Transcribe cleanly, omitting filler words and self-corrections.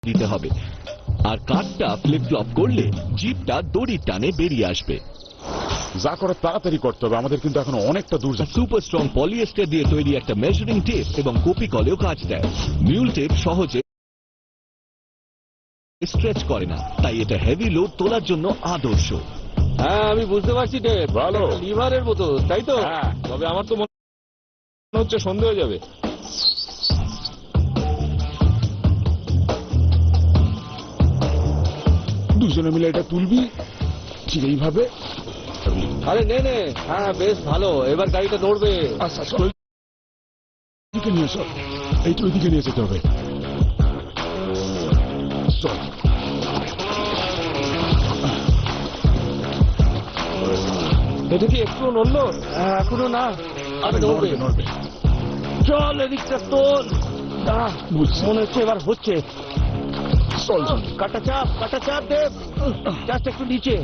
দিতে হবে, আর কাঠটা ফ্লিপ ফ্লপ করলে জিপটা দড়ির টানে বেরিয়ে আসবে। যা করার তাড়াতাড়ি করতে হবে, আমাদের কিন্তু এখনো অনেকটা দূর যেতে হবে। সুপার স্ট্রং পলিয়েস্টার দিয়ে তৈরি একটা মেজারিং টেপ এবং কপি কলেও কাজ দেয়। মিউল টেপ সহজে স্ট্রেচ করে না, তাই এটা হেভি লোড তোলার জন্য আদর্শ। হ্যাঁ আমি বুঝতে পারছি টেপ, ভালো। লিভারের মতো, তাই তো? হ্যাঁ। তবে আমার তো মনে হচ্ছে সন্দেহ হয়ে যাবে। দুজনে মিলে এটা তুলবি ঠিক এইভাবে। আরে নে নে, হ্যাঁ বেশ ভালো, এবার গাড়িটা নড়বে। আচ্ছা চল, এদিকে নিয়ে এসো, এইটা ওইদিকে নিয়ে যেতে হবে। চল। এটা কি একটু নড়লো? এখনো না। আরে নড়বে। নড়বে নড়বে। চল এদিকটা তোল। বুঝছি। মনে হচ্ছে এবার হচ্ছে। চল চল। কাটা চাপ দেব, জাস্ট একটু নিচে।